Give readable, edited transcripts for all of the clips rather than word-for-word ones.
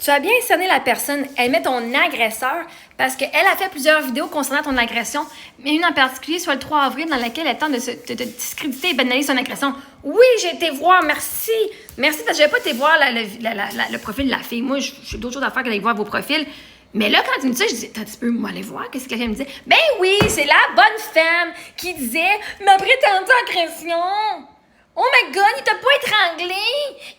Tu as bien cerné la personne. Elle met ton agresseur parce qu'elle a fait plusieurs vidéos concernant ton agression, mais une en particulier soit le 3 avril dans laquelle elle tente de discréditer et banaliser son agression. Oui, j'ai été voir, merci. Merci parce que je n'avais pas été voir le profil de la fille. Moi, j'ai d'autres choses à faire que d'aller voir vos profils. Mais là, quand tu me dis ça, je dis, tu peux m'aller voir, qu'est-ce que la fille me disait? Ben oui, c'est la bonne femme qui disait ma prétendue agression. Oh my God, il t'a pas étranglé,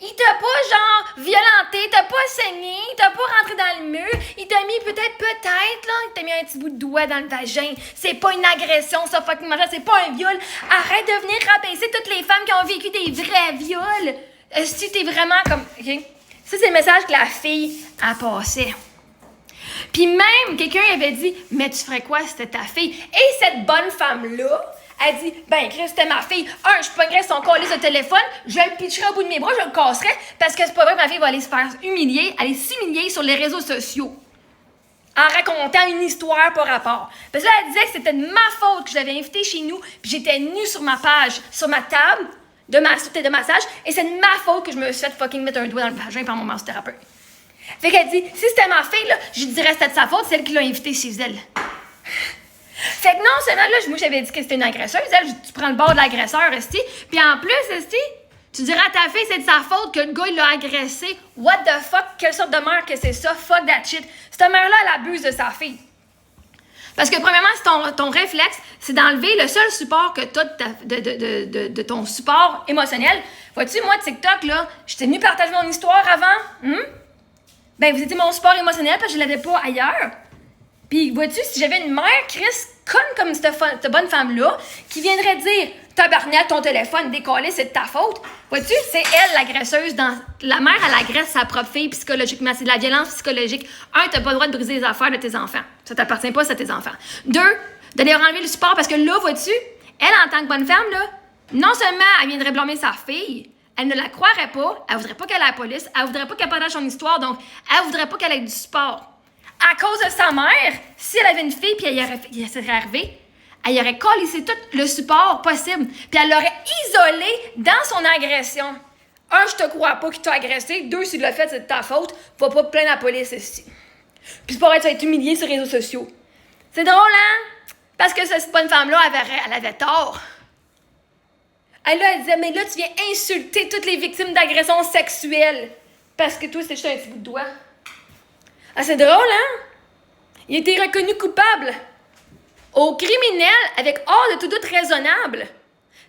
il t'a pas genre violenté, t'a pas saigné, il t'a pas rentré dans le mur, il t'a mis peut-être là, il t'a mis un petit bout de doigt dans le vagin. C'est pas une agression, ça fucking machin, c'est pas un viol. Arrête de venir rabaisser toutes les femmes qui ont vécu des vrais viols. Si t'es vraiment comme, ok, ça c'est le message que la fille a passé. Puis même quelqu'un avait dit, mais tu ferais quoi si c'était ta fille? Et cette bonne femme-là, elle dit, ben, Chris, c'était ma fille. Je pognerais son colis de téléphone, je le pitcherais au bout de mes bras, je le casserais, parce que c'est pas vrai que ma fille va aller se faire humilier, aller s'humilier sur les réseaux sociaux. En racontant une histoire par rapport. Parce que là, elle disait que c'était de ma faute que je l'avais invitée chez nous, puis j'étais nue sur ma page, sur ma table de massage, et c'est de ma faute que je me suis fait fucking mettre un doigt dans le vagin par mon massothérapeute. Fait qu'elle dit, si c'était ma fille, là, je dirais que c'était de sa faute, c'est elle qui l'a invitée chez elle. Fait que non seulement, là, moi, j'avais dit que c'était une agresseuse, elle, tu prends le bord de l'agresseur, esti, puis en plus, esti, tu dirais à ta fille, c'est de sa faute que le gars, il l'a agressé. What the fuck? Quelle sorte de mère que c'est ça? Fuck that shit. Cette mère-là, elle abuse de sa fille. Parce que, premièrement, c'est ton réflexe, c'est d'enlever le seul support que tu as de ton support émotionnel. Vois-tu, moi, TikTok, là, j'étais venue partager mon histoire avant, Ben, vous étiez mon support émotionnel parce que je l'avais pas ailleurs. Puis, vois-tu, si j'avais une mère, Chris, conne comme cette bonne femme-là, qui viendrait dire « Tabarnak, ton téléphone décollé, c'est de ta faute », vois-tu, c'est elle l'agresseuse. La mère, elle agresse sa propre fille psychologiquement. C'est de la violence psychologique. T'as pas le droit de briser les affaires de tes enfants. Ça t'appartient pas, c'est à tes enfants. 2, de leur enlever le support parce que là, vois-tu, elle, en tant que bonne femme, là, non seulement elle viendrait blâmer sa fille, elle ne la croirait pas, elle voudrait pas qu'elle aille à la police, elle voudrait pas qu'elle partage son histoire, donc elle voudrait pas qu'elle ait du support. À cause de sa mère, si elle avait une fille puis elle serait arrivée, elle aurait collissé tout le support possible, puis elle l'aurait isolée dans son agression. 1, je te crois pas qu'il t'a agressé. 2, s'il l'a fait, c'est de ta faute. Va pas te plaindre à la police ici. Puis c'est pas vrai que tu vas être humilié sur les réseaux sociaux. C'est drôle, hein? Parce que cette bonne femme-là, elle avait tort. Elle disait, mais là, tu viens insulter toutes les victimes d'agressions sexuelles. Parce que toi, c'était juste un petit bout de doigt. Ah, c'est drôle, hein? Il a été reconnu coupable au criminel avec hors de tout doute raisonnable.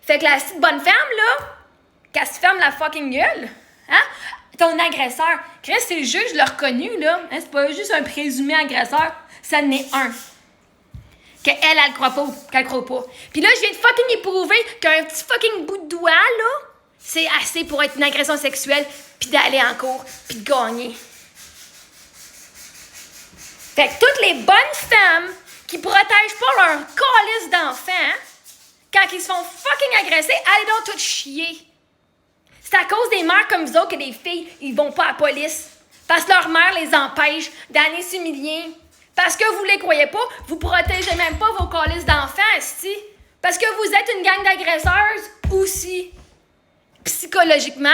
Fait que la petite bonne femme, là, qu'elle se ferme la fucking gueule, hein? Ton agresseur. Chris, c'est le juge l'a reconnu, là. Hein? C'est pas juste un présumé agresseur. Ça en est un. Qu'elle, elle croit pas, qu'elle croit pas. Puis là, je viens de fucking éprouver qu'un petit fucking bout de doigt, là, c'est assez pour être une agression sexuelle, puis d'aller en cours, puis de gagner. Fait que toutes les bonnes femmes qui protègent pas leur calice d'enfants, quand ils se font fucking agresser, allez donc toutes chier. C'est à cause des mères comme vous autres que les filles, ils vont pas à la police. Parce que leur mère les empêche d'aller s'humilier. Parce que vous les croyez pas, vous protégez même pas vos calices d'enfants, esti. Parce que vous êtes une gang d'agresseuses aussi. Psychologiquement,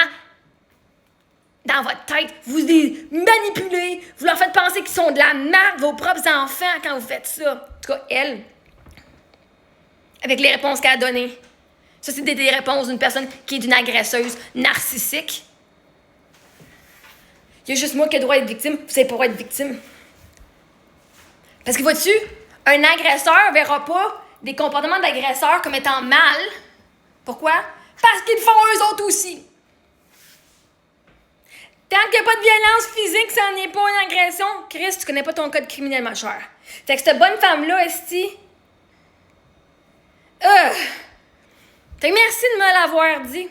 dans votre tête, vous les manipulez, vous leur faites penser qu'ils sont de la merde, vos propres enfants, quand vous faites ça. En tout cas, elle, avec les réponses qu'elle a données. Ça, c'est des réponses d'une personne qui est une agresseuse narcissique. Il y a juste moi qui ai le droit d'être victime, vous savez pas être victime. Parce que, vois-tu, un agresseur verra pas des comportements d'agresseur comme étant mal. Pourquoi? Parce qu'ils le font eux autres aussi. Tant qu'il n'y a pas de violence physique, ça n'en est pas une agression. Chris, tu connais pas ton code criminel, ma chère. Fait que cette bonne femme-là, esti... Fait que merci de me l'avoir dit.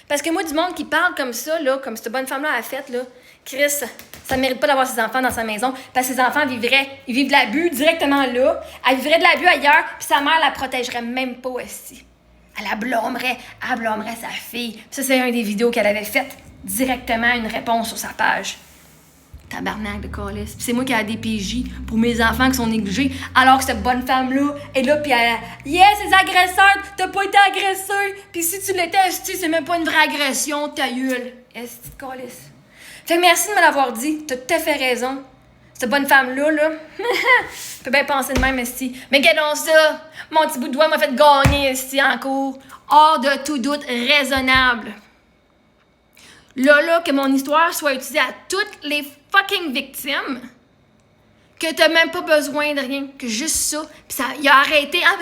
Parce que moi, du monde qui parle comme ça, là, comme cette bonne femme-là a fait, là, Chris, ça ne mérite pas d'avoir ses enfants dans sa maison, parce que ses enfants ils vivent de l'abus directement là, elle vivrait de l'abus ailleurs, puis sa mère la protégerait même pas aussi. Elle blâmerait sa fille. Ça, c'est une des vidéos qu'elle avait faites, directement une réponse sur sa page. Tabarnak de calice. Puis c'est moi qui ai la DPJ pour mes enfants qui sont négligés, alors que cette bonne femme-là est là, puis elle... Yes, c'est agresseur, t'as pas été agresseur. Puis si tu l'étais, c'est même pas une vraie agression, ta gueule. Est-ce que calice? Fait que merci de me l'avoir dit. T'as tout à fait raison. Cette bonne femme-là, là, peut bien penser de même, esti. Mais regardons ça. Mon petit bout de doigt m'a fait gagner, esti, en cours. Hors de tout doute raisonnable. Là, que mon histoire soit utilisée à toutes les fucking victimes. Que t'as même pas besoin de rien, que juste ça. Puis ça, il a arrêté. Ah,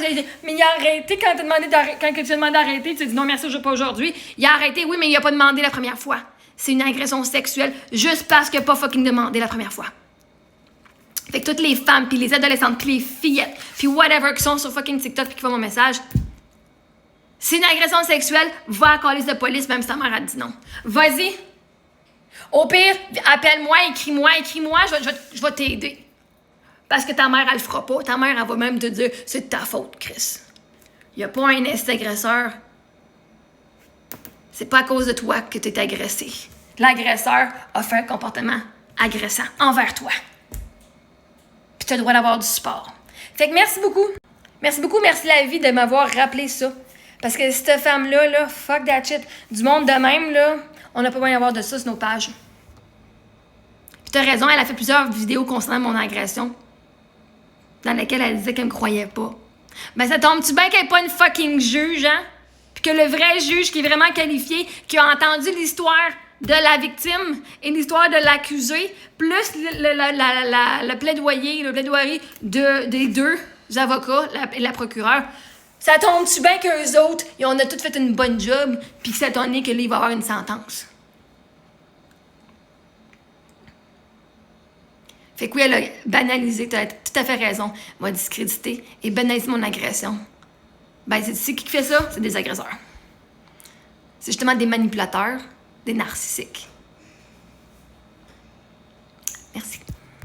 mais il a arrêté quand tu as demandé d'arrêter. Tu as dit non, merci, je pas aujourd'hui. Il a arrêté, oui, mais il a pas demandé la première fois. C'est une agression sexuelle juste parce qu'il a pas fucking demandé la première fois. Fait que toutes les femmes, puis les adolescentes, puis les fillettes, puis whatever qui sont sur fucking TikTok puis qui font mon message, c'est une agression sexuelle, va à la police de police, même si ta mère a dit non. Vas-y. Au pire, appelle-moi, écris-moi, je vais t'aider. Parce que ta mère, elle le fera pas. Ta mère, elle va même te dire c'est de ta faute, Chris. Il n'y a pas un agresseur. C'est pas à cause de toi que tu es agressé. L'agresseur a fait un comportement agressant envers toi. Puis tu as le droit d'avoir du support. Fait que merci beaucoup. Merci la vie de m'avoir rappelé ça. Parce que cette femme-là, là, fuck that shit. Du monde de même, là, on n'a pas besoin d'avoir de ça sur nos pages. Puis t'as raison, elle a fait plusieurs vidéos concernant mon agression. Dans laquelle elle disait qu'elle me croyait pas. Ben ça tombe-tu bien qu'elle n'est pas une fucking juge, hein? Puis que le vrai juge qui est vraiment qualifié, qui a entendu l'histoire de la victime et l'histoire de l'accusé, plus le plaidoyer des deux avocats et la procureure, ça tombe-tu bien qu'eux autres, on a tous fait une bonne job, puis que ça tombe que là, il va avoir une sentence? Fait que oui, elle a banalisé, tu as tout à fait raison, m'a discrédité et banalisé mon agression. Ben, c'est qui fait ça? C'est des agresseurs. C'est justement des manipulateurs, des narcissiques. Merci.